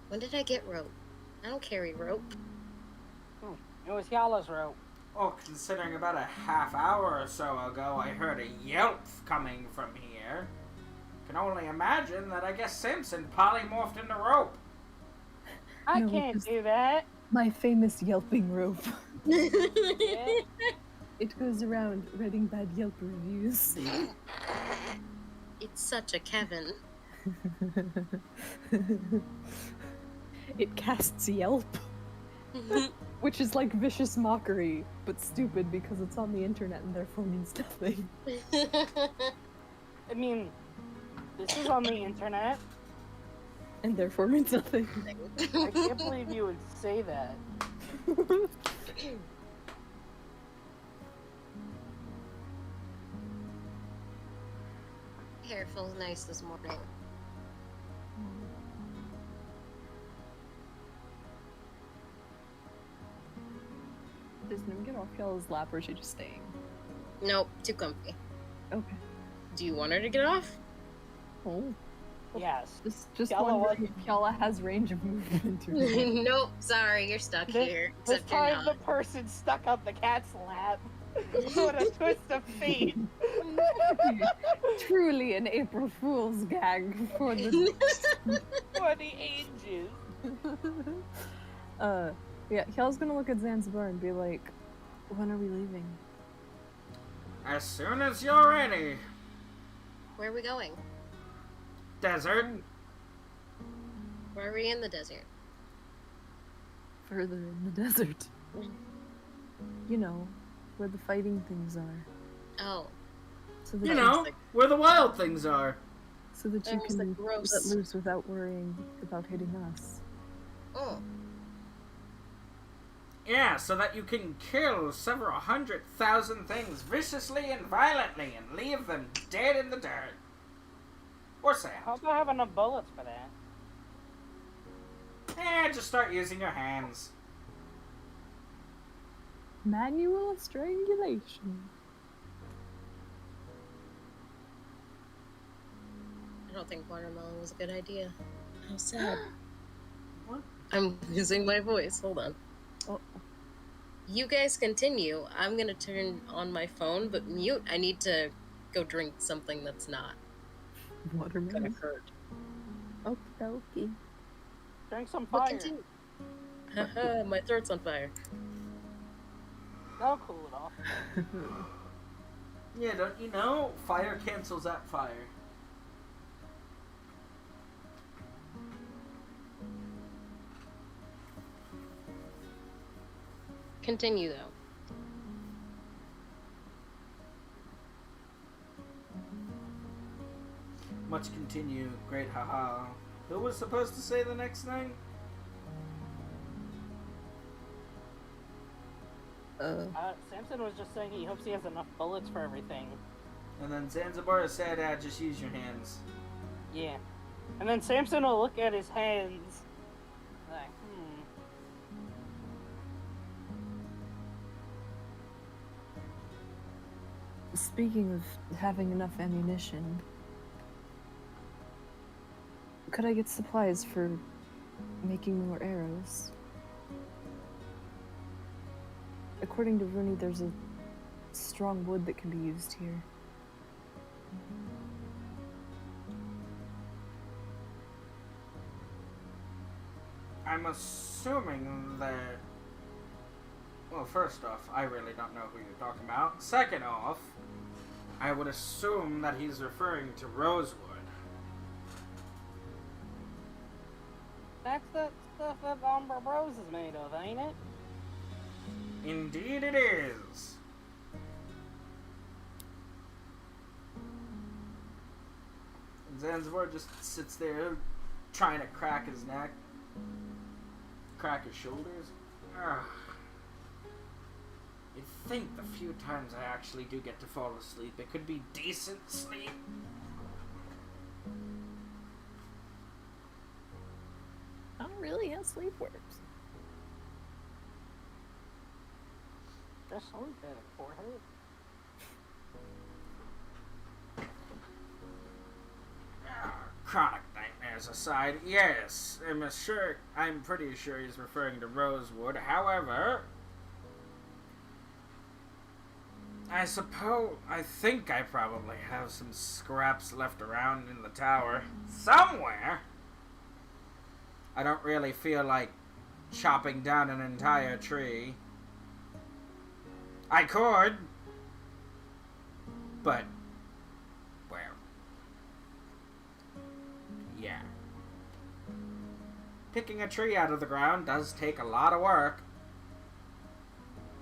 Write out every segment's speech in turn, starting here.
When did I get rope? I don't carry rope. It was Yala's rope. Well, considering about a half hour or so ago I heard a yelp coming from here, can only imagine that I guess Simpson polymorphed into rope. I can't do that. My famous yelping rope. Yeah. It goes around reading bad Yelp reviews. It's such a Kevin. It casts Yelp. Which is like vicious mockery, but stupid because it's on the internet and therefore means nothing. I mean, this is on the internet. And therefore means nothing. I can't believe you would say that. Hair feels nice this morning. Does Nim get off y'all's lap or is she just staying? Nope, too comfy. Okay. Do you want her to get off? Oh. Yes. Just Yala wondering if Yala has range of movement or not. Nope, sorry, you're stuck here. This Except you're time the not. person stuck on the cat's lap. What a twist of fate. Truly an April Fool's gag for the For the ages. yeah, Hyal's gonna look at Zanzibar and be like, when are we leaving? As soon as you're ready. Where are we going? Desert. Where are we in the desert? Further in the desert. You know, where the fighting things are. Oh. So that You know, where the wild things are. So that you Almost can like gross. let loose without worrying about hitting us. Oh. Yeah, so that you can kill several 100,000 things viciously and violently and leave them dead in the dirt. Or sand. How do I have enough bullets for that? Just start using your hands. Manual strangulation. I don't think watermelon was a good idea. How sad. What? I'm losing my voice. Hold on. Oh. You guys continue. I'm gonna turn on my phone, but mute. I need to go drink something that's not gonna Watermelon. hurt. Okie dokie. Drink some But fire. continue. Haha, my throat's on fire. That'll cool it off. Yeah, don't you know? Fire cancels that fire. Continue though. Much continue. Great haha. Who was supposed to say the next thing? Samson was just saying he hopes he has enough bullets for everything. And then Zanzibar said, just use your hands. Yeah. And then Samson will look at his hands. Like, Speaking of having enough ammunition, could I get supplies for making more arrows? According to Rooney, there's a strong wood that can be used here. I'm assuming that... Well, first off, I really don't know who you're talking about. Second off, I would assume that he's referring to rosewood. that's the stuff that Umber Bros is made of, ain't it? Indeed it is. And Zanzibar just sits there trying to crack his neck. Crack his shoulders. Ugh. You'd think the few times I actually do get to fall asleep, it could be decent sleep. Not really how sleep works. Just sleep at it, forehead. Chronic nightmare Manners aside, yes, I'm pretty sure he's referring to Rosewood. However, I think I probably have some scraps left around in the tower somewhere. I don't really feel like chopping down an entire tree. I could, but, well, yeah. Picking a tree out of the ground does take a lot of work.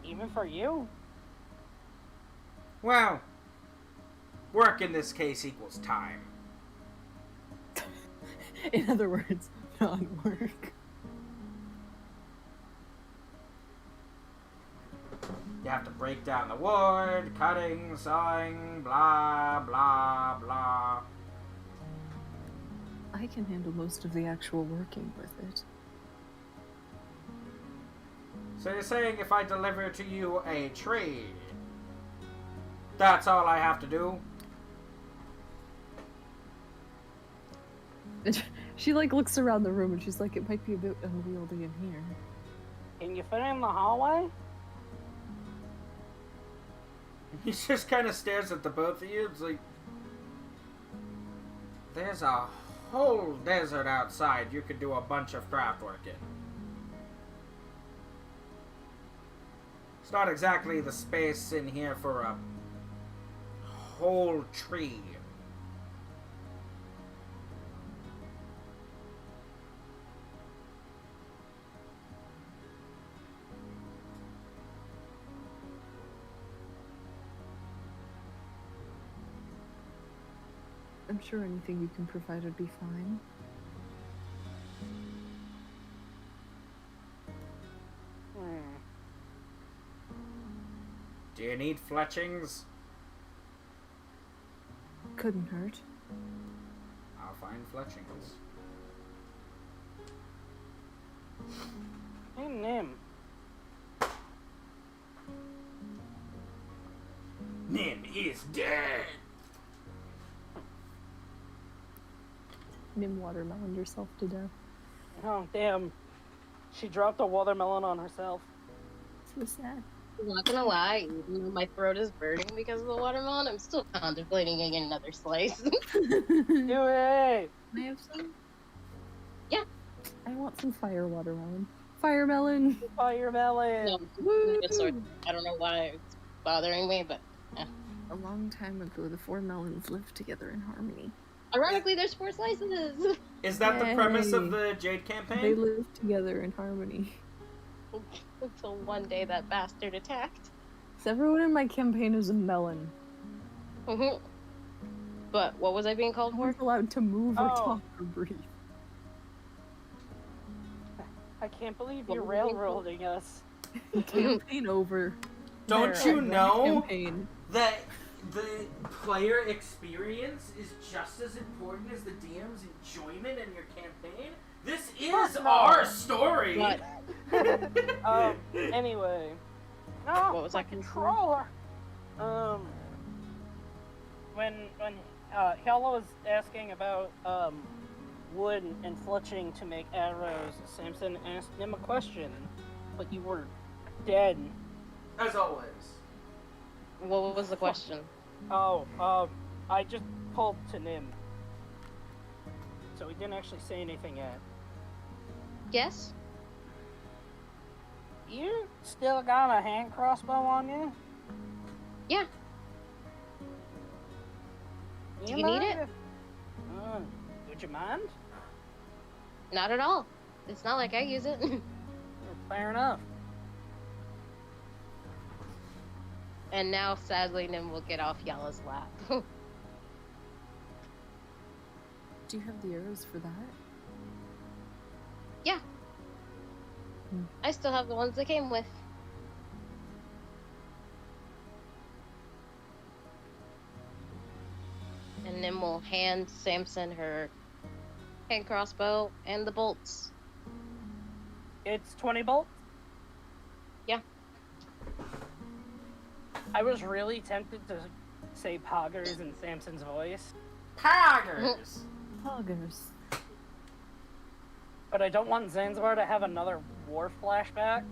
Even for you? Well, work in this case equals time. In other words, non-work. You have to break down the wood, cutting, sawing, blah, blah, blah. I can handle most of the actual working with it. So you're saying if I deliver to you a tree, that's all I have to do? She looks around the room and she's like, it might be a bit unwieldy in here. Can you fit in the hallway? He just kind of stares at the both of you. It's like, there's a whole desert outside you could do a bunch of craft work in. It's not exactly the space in here for a whole tree. I'm sure anything you can provide would be fine. Do you need fletchings? Couldn't hurt. I'll find fletchings. Hey, Nim. Nim is dead! Nim watermeloned herself to death. Oh, damn. She dropped a watermelon on herself. So sad. I'm not gonna lie, even though my throat is burning because of the watermelon, I'm still contemplating getting another slice. Do it! Can I have some? Yeah. I want some fire watermelon. Fire melon! Fire melon! No, good sort. I don't know why it's bothering me, but A long time ago, the 4 melons lived together in harmony. ironically, there's 4 slices. Is that the premise of Yay. the Jade campaign? They lived together in harmony. Until one day that bastard attacked. So everyone in my campaign is a melon. But what was I being called for? We're allowed to move or Oh. talk or breathe. I can't believe What you're were we doing? railroading us. Campaign over. Don't There, you I won the know campaign. that the player experience is just as important as the DM's enjoyment in your campaign? This is no. our story! What? Anyway. No, What was my that for? controller. When Hella was asking about wood and fletching to make arrows, Samson asked him a question, but you were dead. As always. What was the question? I just pulled to Nim. So he didn't actually say anything yet. Yes? You still got a hand crossbow on you? Yeah. Do you need mind it? Would you mind? Not at all. It's not like I use it. Fair enough. And now, sadly, Nim will get off Yalla's lap. Do you have the arrows for that? Yeah. I still have the ones that came with. And Nim will hand Samson her hand crossbow and the bolts. It's 20 bolts? Yeah. I was really tempted to say poggers in Samson's voice. Poggers! Poggers. But I don't want Zanzibar to have another war flashback.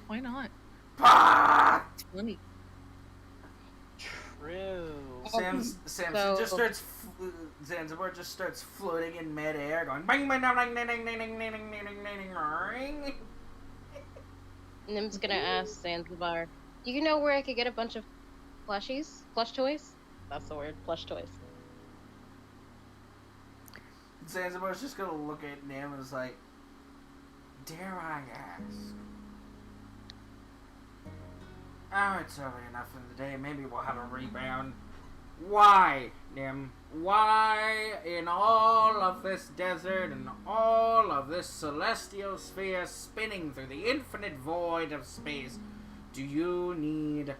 Why not? Bah! It's funny. True. Samson just starts. Zanzibar just starts floating in midair, going bang bang bang bang bang bang bang bang bang bang bang. Nim's gonna ask Zanzibar, do you know where I could get a bunch of plushies? Plush toys? That's the word, plush toys. Zanzibar's just gonna look at Nim and is like, dare I ask? Oh, it's early enough in the day. Maybe we'll have a rebound. Why, Nim? Why, in all of this desert and all of this celestial sphere spinning through the infinite void of space, do you need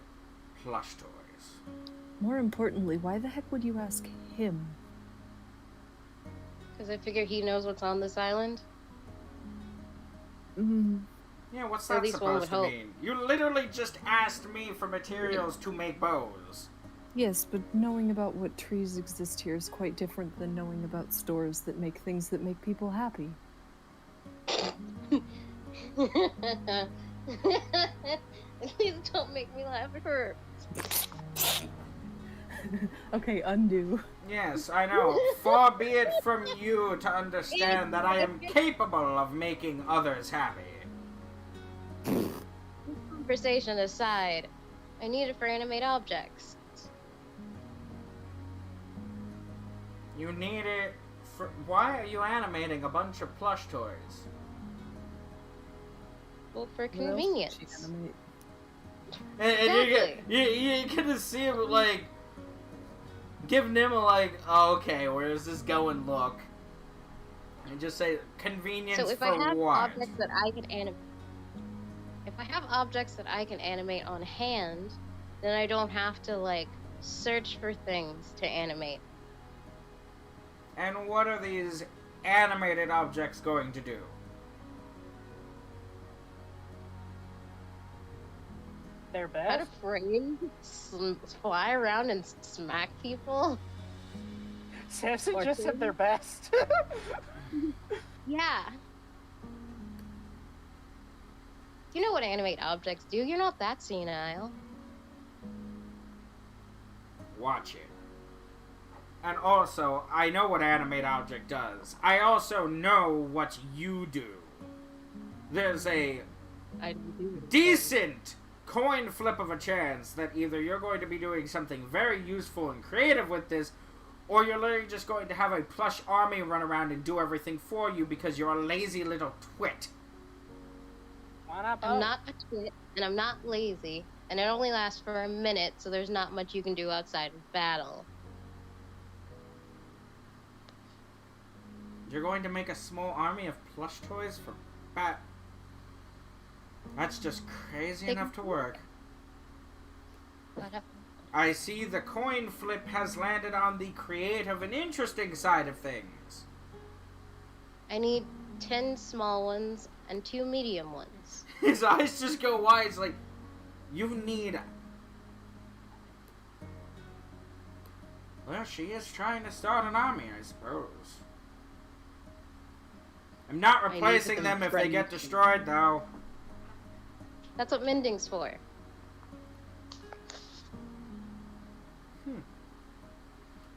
plush toys? More importantly, why the heck would you ask him? Because I figure he knows what's on this island. Yeah, what's Or at that least one would supposed to hope. mean? You literally just asked me for materials to make bows. Yes, but knowing about what trees exist here is quite different than knowing about stores that make things that make people happy. Please don't make me laugh. It hurts. Okay, undo. Yes, I know. Far be it from you to understand that I am capable of making others happy. Conversation aside, I need it for animate objects. You need it for... Why are you animating a bunch of plush toys? Well, for What else would convenience. she animate? And Exactly. you're gonna see him, like... Give Nim a, like, oh, okay, where's this going look? And just say, convenience So if for I have what? objects that I can animate, if I have objects that I can animate on hand, then I don't have to like search for things to animate. And what are these animated objects going to do? They're How to best. frame, fly around and smack people? Samson Or just two. said they're best. Yeah. You know what animate objects do. You're not that senile. Watch it. And also, I know what animate object does. I also know what you do. There's a I do. decent coin flip of a chance that either you're going to be doing something very useful and creative with this, or you're literally just going to have a plush army run around and do everything for you because you're a lazy little twit. Why not both? I'm not a twit, and I'm not lazy, and it only lasts for a minute, so there's not much you can do outside of battle. You're going to make a small army of plush toys for bat. That's just crazy enough to work. I see the coin flip has landed on the creative and interesting side of things. I need 10 small ones and 2 medium ones. His eyes just go wide. It's like, you need... Well, she is trying to start an army, I suppose. I'm not I need replacing them them if they ready. get destroyed, though. That's what mending's for.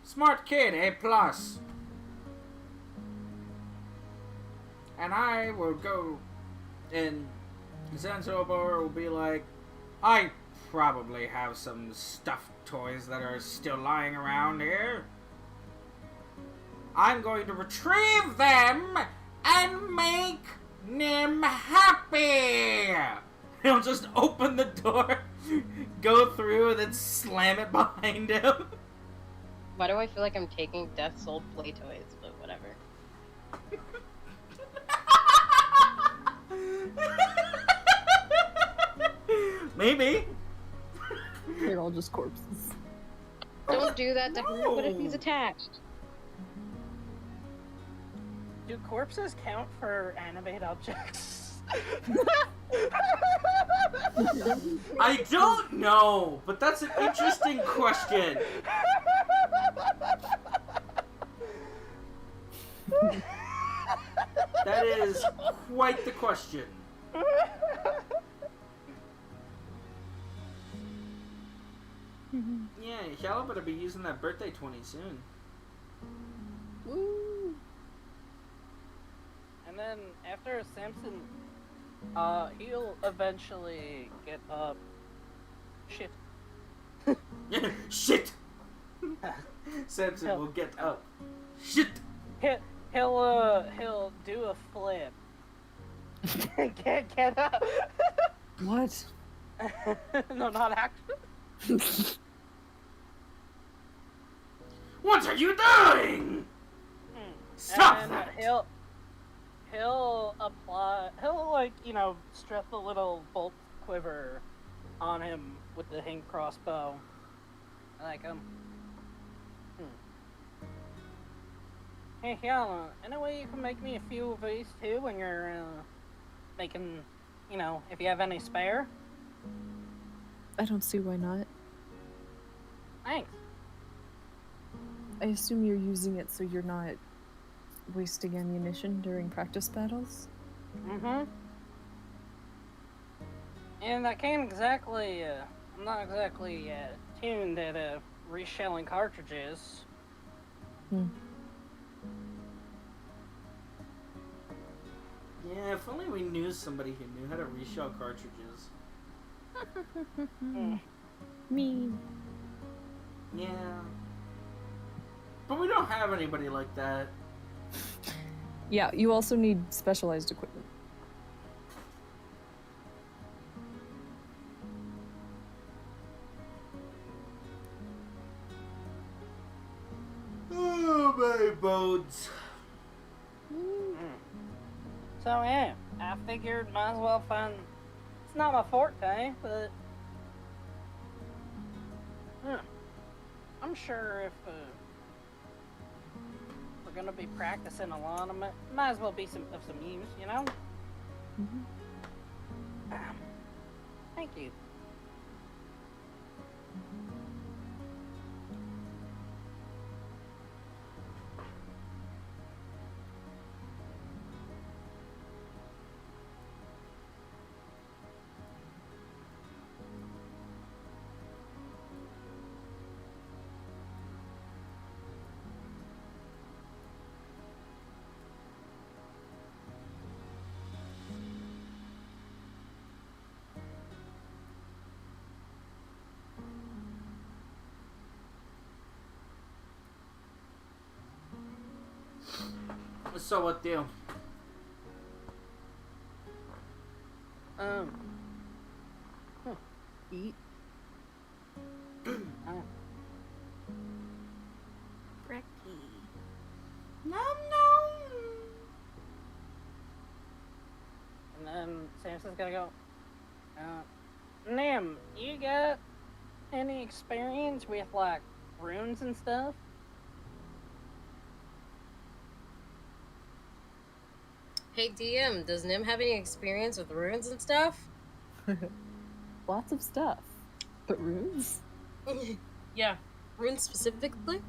Smart kid, A+. And I will go... And Zanzibar will be like, I probably have some stuffed toys that are still lying around here. I'm going to retrieve them and make Nim happy. He'll just open the door, go through, and then slam it behind him. Why do I feel like I'm taking Death's old play toys, but whatever. Maybe. They're all just corpses. Don't do that to him, what if he's attached? Do corpses count for animate objects? I don't know, but that's an interesting question. That is quite the question. Yeah, y'all better be using that birthday 20 soon. Woo! And then after Samson, he'll eventually get up. Shit. Shit! Samson will get up. Shit! He'll do a flip. Get up. What? No, not actually. What are you doing? Stop And that! he'll like, strap a little bolt quiver on him with the hang crossbow. Like, Hey, Hyala, any way you can make me a few of these too when you're, making, if you have any spare? I don't see why not. Thanks. I assume you're using it so you're not wasting ammunition during practice battles? Mm-hmm. And I can't exactly, I'm not exactly, tuned at, reshelling cartridges. Yeah, if only we knew somebody who knew how to reshell cartridges. Me. Yeah. But we don't have anybody like that. Yeah, you also need specialized equipment. Oh, my bones. So yeah, I figured might as well find. It's not my forte, but I'm sure if we're gonna be practicing a lot, might as well be some use, Thank you. So what deal? Eat. Brekkie. Nom nom. And then Samson's gonna go. Nim, you got any experience with like runes and stuff? Hey DM, does Nim have any experience with runes and stuff? Lots of stuff. But runes? Yeah, runes specifically?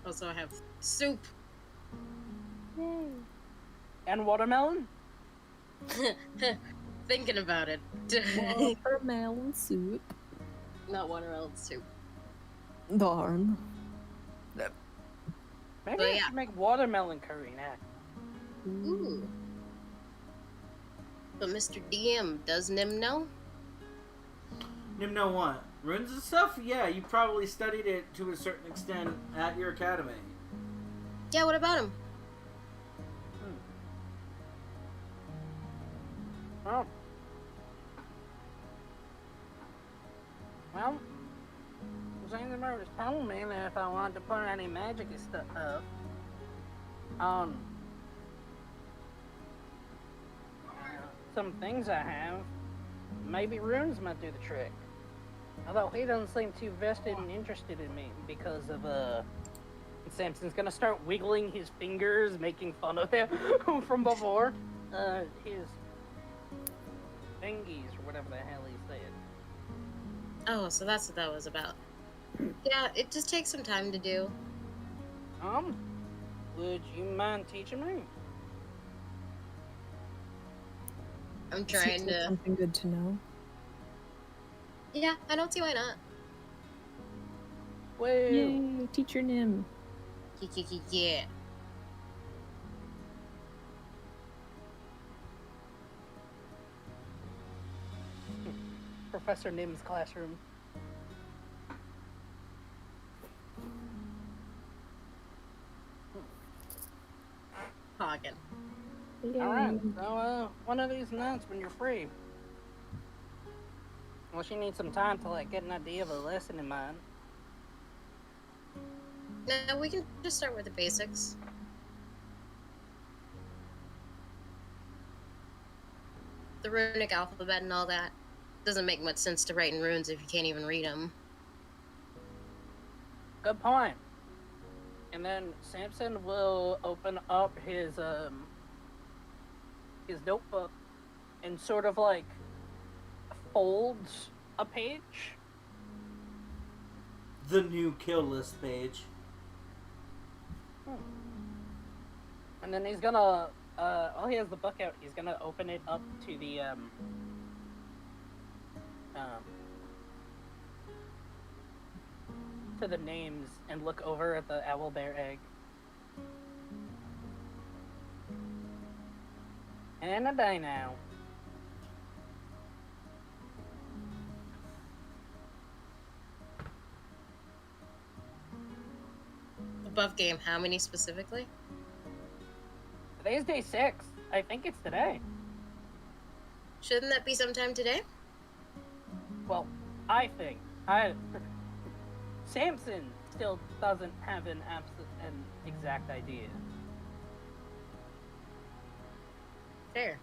Also, I have soup. Yay. And watermelon? Thinking about it. Watermelon soup. Not watermelon soup. Darn. Maybe But I yeah. should make watermelon curry now. Ooh. But Mr. DM, does Nim know? Nim know what? Runes and stuff? Yeah, you probably studied it to a certain extent at your academy. Yeah, what about him? Oh. Well, Zanzibar was telling me that if I wanted to put any magic and stuff up, some things I have, maybe runes might do the trick. Although he doesn't seem too vested and interested in me because of, Samson's gonna start wiggling his fingers, making fun of him from before. His fingies, or whatever the hell he said. Oh, so that's what that was about. Yeah, it just takes some time to do. Would you mind teaching me? I'm Seems trying like to. something good to know. Yeah, I don't see why not. Well, Yay, teacher Nim. Yeah. Professor Nim's classroom. Hagen. Yay. Alright, so, one of these nights when you're free. Unless you need some time to, like, get an idea of a lesson in mind. No, we can just start with the basics. The runic alphabet and all that. Doesn't make much sense to write in runes if you can't even read them. Good point. And then Samson will open up his notebook and sort of like folds a page. The new kill list page. And then he's gonna while he has the book out, he's gonna open it up to the to the names and look over at the owl bear egg. And a day now. Above game, how many specifically? Today's day 6. I think it's today. Shouldn't that be sometime today? Well, I think. Samson still doesn't have an exact idea. Fair.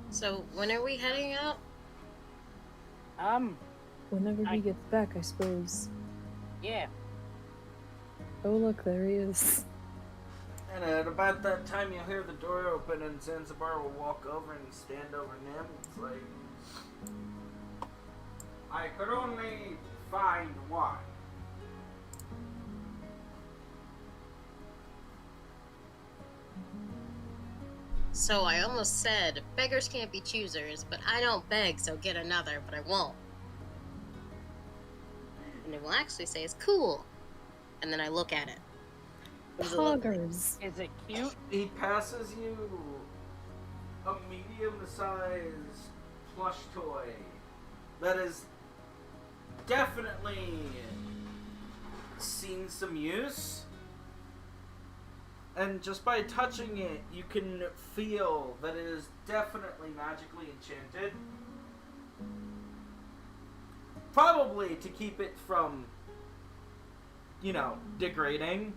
So, when are we heading out? Whenever he gets back, I suppose. Yeah. Oh, look, there he is. And at about that time, you'll hear the door open, and Zanzibar will walk over and stand over Nim. It's like, I could only find one. So I almost said, beggars can't be choosers, but I don't beg, so get another, but I won't. And it will actually say, it's cool. And then I look at it. What does it look like? Poggers. Is it cute? He passes you a medium-sized plush toy that is definitely seen some use. And just by touching it, you can feel that it is definitely magically enchanted. Probably to keep it from, you know, degrading.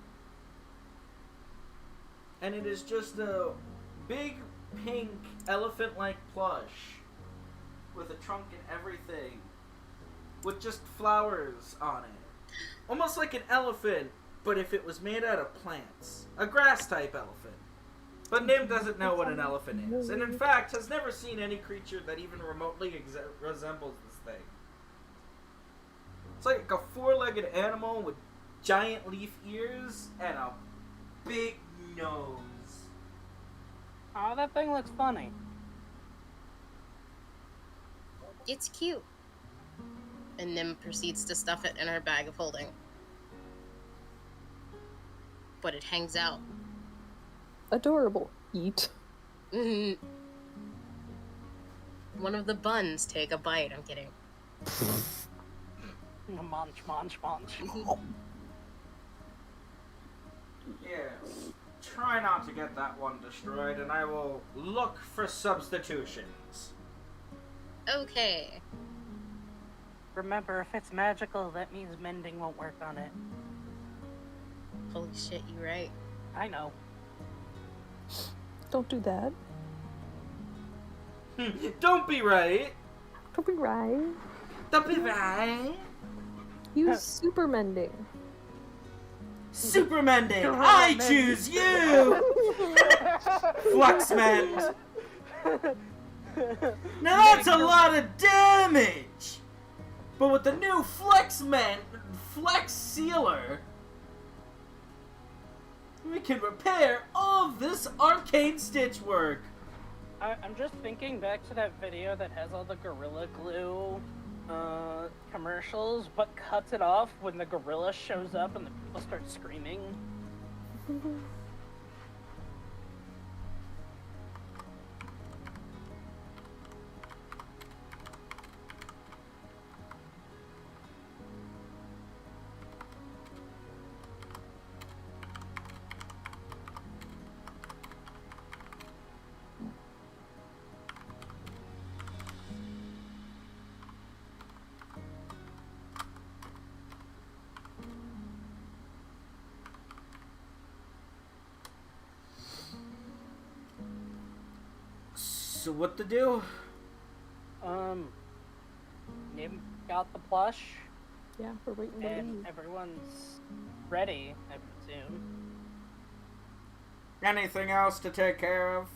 And it is just a big pink elephant-like plush with a trunk and everything, with just flowers on it. Almost like an elephant, but if it was made out of plants. A grass-type elephant. But Nim doesn't know what an elephant is, and in fact has never seen any creature that even remotely resembles this thing. It's like a four-legged animal with giant leaf ears and a big nose. Oh, that thing looks funny. It's cute. And Nim proceeds to stuff it in her bag of holding. But it hangs out. Adorable. Eat. One of the buns take a bite. I'm kidding. Munch, munch, munch. Yes. Try not to get that one destroyed, and I will look for substitutions. Okay. Remember, if it's magical, that means mending won't work on it. Holy shit, you right. I know. Don't do that. Don't be right. Don't be right. Don't be right. Use super mending. Supermending, I choose you! Fluxmend. Now that's a lot of damage! But with the new Flex Sealer, we can repair all of this arcane stitch work. I'm just thinking back to that video that has all the Gorilla Glue commercials, but cuts it off when the gorilla shows up and the people start screaming. So what to do? You got the plush, Yeah, we're waiting to and leave. everyone's ready, I presume. Anything else to take care of?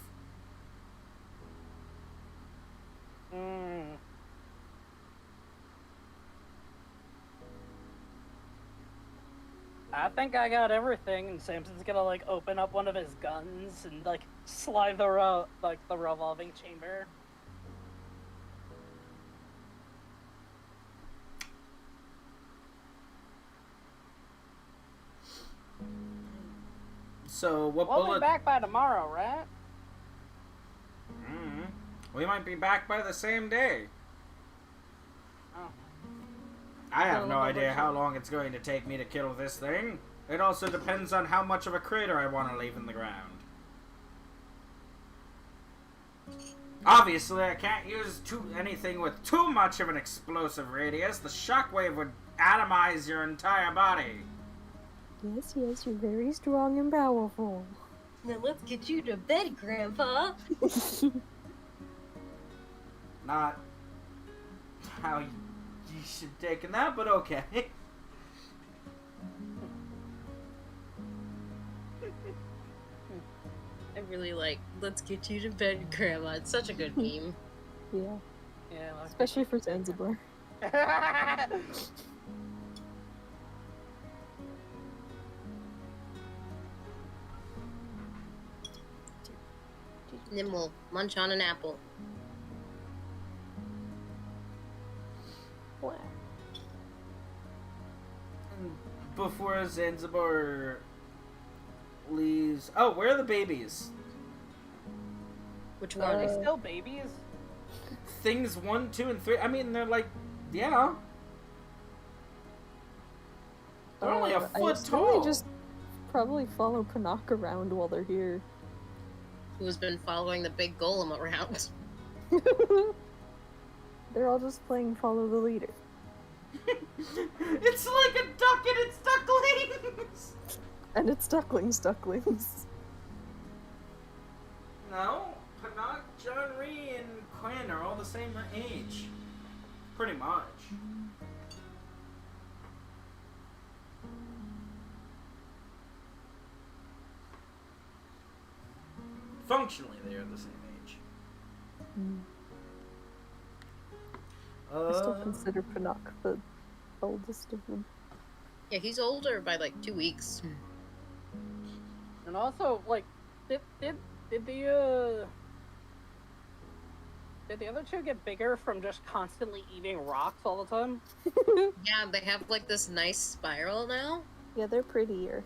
I think I got everything, and Samson's gonna like open up one of his guns and like slide the revolving chamber. So what We'll bullet? be back by tomorrow, right? We might be back by the same day. Oh. I have no Well, idea how long it's going to take me to kill this thing. It also depends on how much of a crater I want to leave in the ground. Obviously, I can't use anything with too much of an explosive radius. The shockwave would atomize your entire body. Yes, yes, you're very strong and powerful. Now let's get you to bed, Grandpa. Not how you should take in that, but okay. I really like, let's get you to bed, Grandma. It's such a good meme. Yeah, Yeah. especially for Zanzibar. And then we'll munch on an apple. Wow. Before Zanzibar leaves... Oh, where are the babies? Which Are one? they still babies? Things 1, 2, and 3. I mean, they're like... Yeah. They're only a I foot assume tall. they just probably follow Panak around while they're here. Who's been following the big golem around? They're all just playing follow the leader. It's like a duck and its ducklings! And it's ducklings. No, Panak, John Ree, and Quinn are all the same age. Pretty much. Functionally, they are the same age. I still consider Panak the oldest of them. Yeah, he's older by like 2 weeks. And also, like, did the other two get bigger from just constantly eating rocks all the time? Yeah, they have like this nice spiral now. Yeah, they're prettier.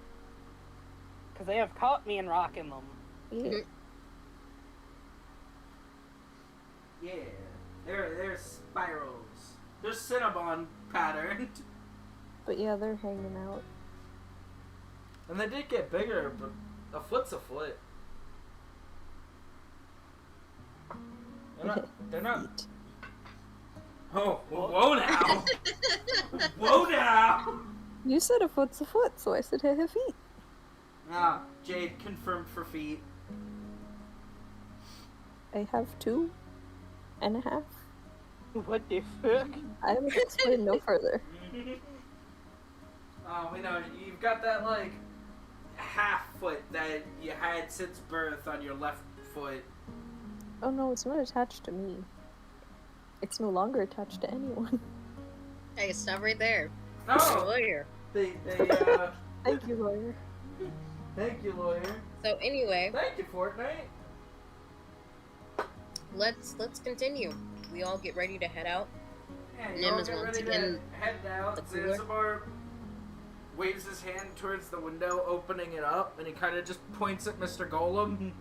Because they have caught me and rock in them. Yeah. Yeah, they're spirals. They're Cinnabon patterned. But yeah, they're hanging out. And they did get bigger, but a foot's a foot. They're not. Oh, whoa now! Whoa now! You said a foot's a foot, so I said hey, feet. Ah, Jade confirmed for feet. I have 2.5. What the fuck? I will explain no further. Oh, we know you've got that like half foot that you had since birth on your left foot. Oh no, it's not attached to me. It's no longer attached to anyone. Hey, stop right there. No! Lawyer. They Thank you, lawyer. Thank you, lawyer. So anyway, Thank you, Fortnite. let's continue. We all get ready to head out. Yeah, you Nim all is get once ready again to head out. the cooler. Zanzibar waves his hand towards the window, opening it up, and he kind of just points at Mr. Golem,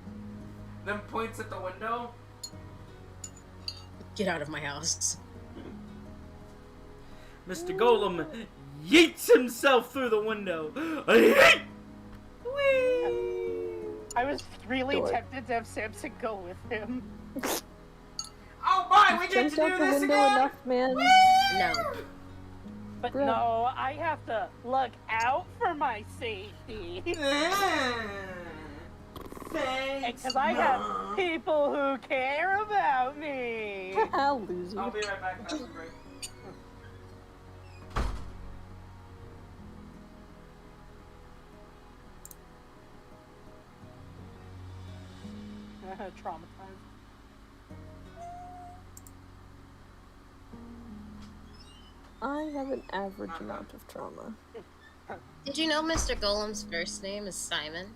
then points at the window. Get out of my house. Mr. Golem yeets himself through the window. Whee! I was really Dork. tempted to have Samson go with him. Oh boy, we get Jumped to out do the this window again! enough, man. No. But Bruh. no, I have to look out for my safety. Thanks, Because I have Mom. people who care about me. I'll lose you. I'll be right back after the break. Traumatized. I have an average amount of trauma. Did you know Mr. Golem's first name is Simon?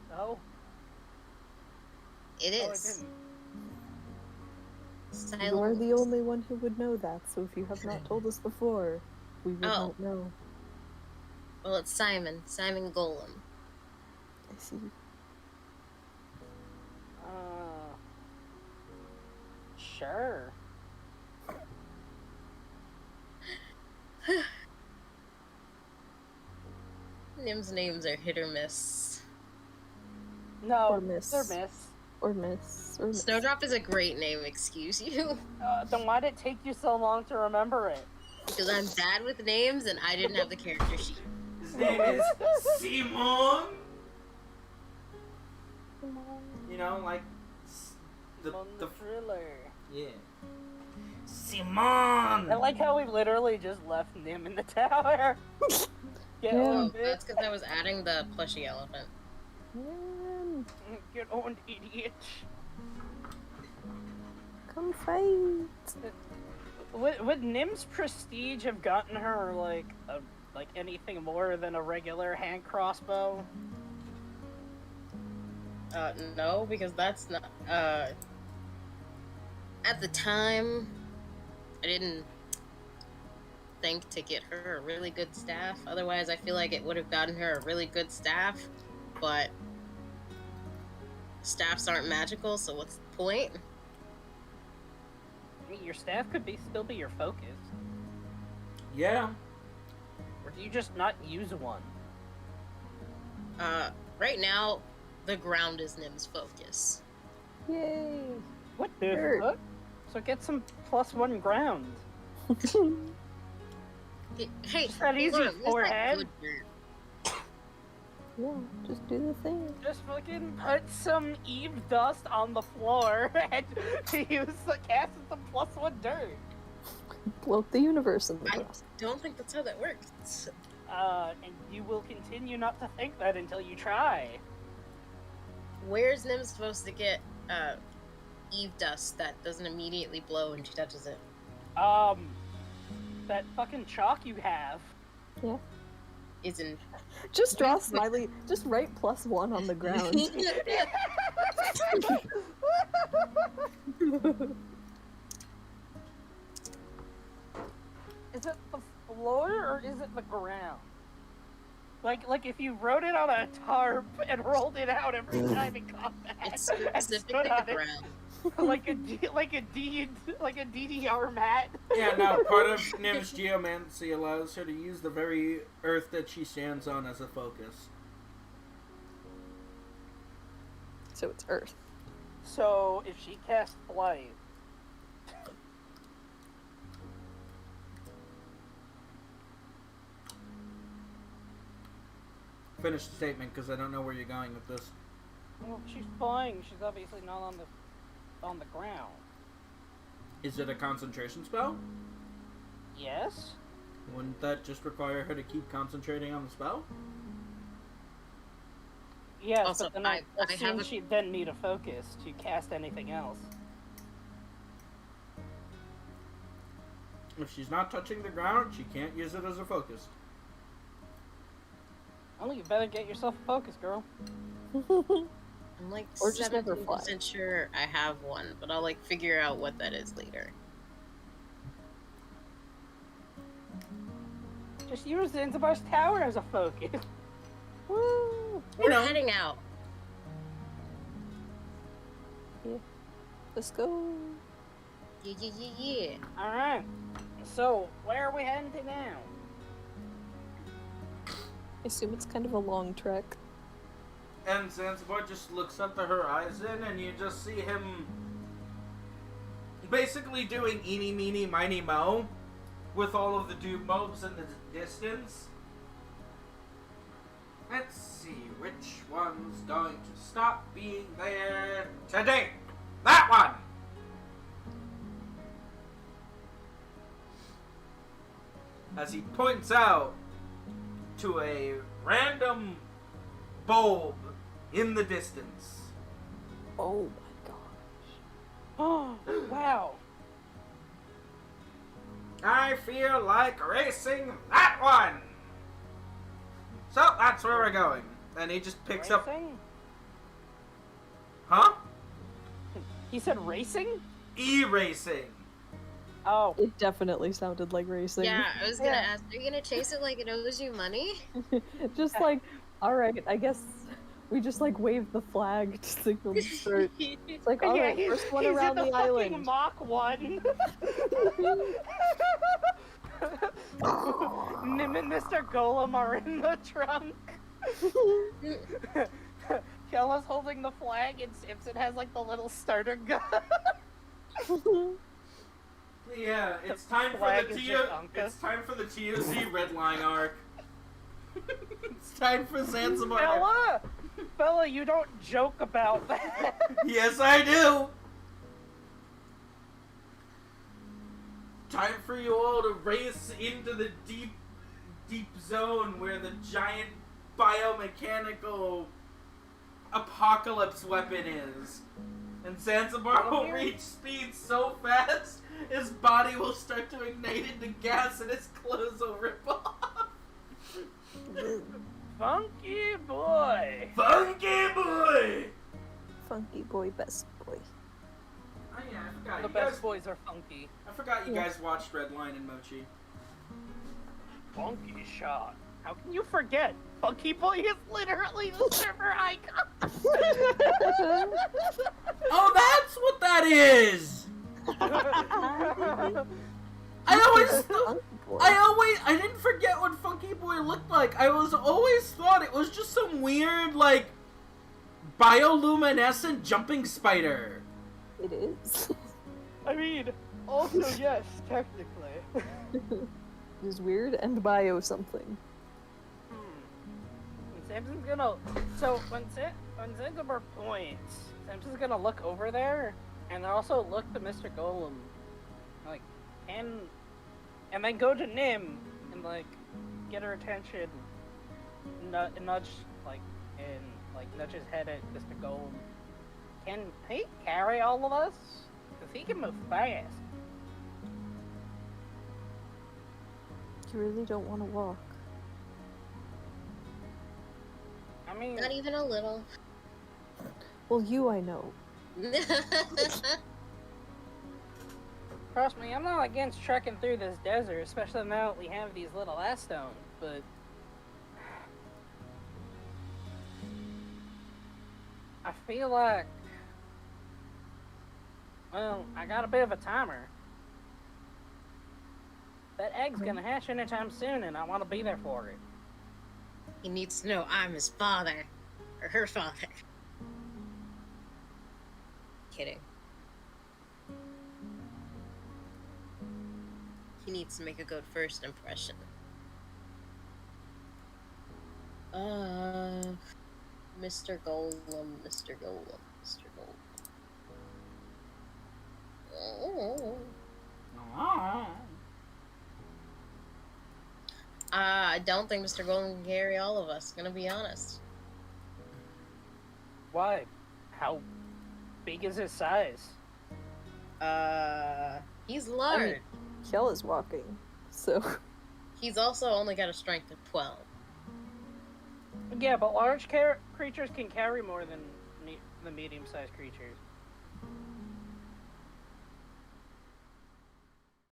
No? It Oh, I is. didn't. You are Silent. the only one who would know that, so if you have not told us before, we would Oh. not know. Well, it's Simon. Simon Golem. I see. Sure. Nim's names are hit or miss. No, Or miss. they're miss. Or miss. Or miss. Snowdrop is a great name, excuse you. Then why did it take you so long to remember it? Because I'm bad with names and I didn't have the character sheet. His name is Simon. You know, like the thriller. yeah. I Simon. like how we literally just left Nim in the tower. Get Yeah. on, Oh, bitch. that's because I was adding the plushie elephant. Man, Get on, idiot. come fight. Would Nim's prestige have gotten her like anything more than a regular hand crossbow? No, because that's not, at the time, I didn't think to get her a really good staff. Otherwise, I feel like it would have gotten her a really good staff, but staffs aren't magical, so what's the point? Your staff could still be your focus. Yeah. Or do you just not use one? Right now, the ground is Nim's focus. Yay. What the Sure. fuck? So get some +1 ground. Hey, Just that hold easy, on, where's that forehead. good dirt? Yeah, just do the thing. Just fucking put some Eve dust on the floor and cast some +1 dirt. Float the universe in the I grass. don't think that's how that works. And you will continue not to think that until you try. Where's Nim supposed to get Eve dust that doesn't immediately blow when she touches it? That fucking chalk you have. Yeah. Isn't. Just draw smiley. Just write +1 on the ground. Is it the floor or is it the ground? Like if you wrote it on a tarp and rolled it out every time in combat. It's and specifically stood on the it ground. like a DDR mat. Yeah, no, part of Nim's geomancy allows her to use the very earth that she stands on as a focus. So it's Earth. So if she casts flight, Finish the statement, because I don't know where you're going with this. well, she's flying. She's obviously not on the ground. Is it a concentration spell? Yes. Wouldn't that just require her to keep concentrating on the spell? Yes, Also, but then I assume have a- she'd then need a focus to cast anything else. If she's not touching the ground, she can't use it as a focus. Well, you better get yourself a focus, girl. I'm like Or just never 17% sure I have one, but I'll like figure out what that is later. Just use Zanzibar's tower as a focus. Woo! We're heading out. Let's go. Yeah. Alright. So, where are we heading to now? I assume it's kind of a long trek. And Zanzibar just looks up the horizon, and you just see him basically doing eeny, meeny, miny, mo with all of the dude mobs in the distance. Let's see which one's going to stop being there today. That one! As he points out to a random bulb in the distance. Oh my gosh. Oh, wow. I feel like racing that one! So, that's where we're going. And he just picks up... Racing? Huh? He said racing? E-racing. Oh. It definitely sounded like racing. Yeah, I was gonna Yeah. ask, are you gonna chase it like it owes you money? Just like, alright, I guess we just like wave the flag to signal the start. It's like, alright, he's- first one he's around in the fucking island. Mach 1. Nim and Mr. Golem are in the trunk. Kella's holding the flag and Simpson has like the little starter gun. Yeah, it's time for Flag the is just TO... Anka. It's time for the TOC Redline arc. It's time for Zanzibar. Bella, you don't joke about that. Yes, I do! Time for you all to race into the deep, deep zone where the giant biomechanical apocalypse weapon is. And Zanzibar will reach speed so fast, his body will start to ignite into gas and his clothes will rip off. Funky boy. Funky boy! Funky boy, best boy. Oh yeah, I forgot. The You best guys, boys are funky. I forgot you guys watched Redline and Mochi. Funky shot. How can you forget? Funky boy is literally the server icon. Oh, that's what that is! I didn't forget what Funky Boy looked like. I always thought it was just some weird, like, bioluminescent jumping spider. It is. I mean, also yes, technically. It is weird and bio something. Samson's gonna. So when Zanzibar points, Samson's gonna look over there and also look to Mr. Golem, like, and then go to Nim and like get her attention, nudge nudge his head at Mr. Golem. Can he carry all of us? Cause he can move fast. You really don't want to walk. I mean, Not even a little. Well, you I know. trust me, I'm not against trekking through this desert, especially now that we have these little ass stones, but I feel like, well, I got a bit of a timer. That egg's gonna hatch anytime soon, and I want to be there for it. He needs to know I'm his father. Or her father. Kidding. He needs to make a good first impression. Mr. Golem, Mr. Golem, Mr. Golem. Oh. I don't think Mr. Golden can carry all of us, gonna be honest. Why? How big is his size? He's large. Kjell is walking, so He's also only got a strength of 12. Yeah, but large creatures can carry more than the medium-sized creatures.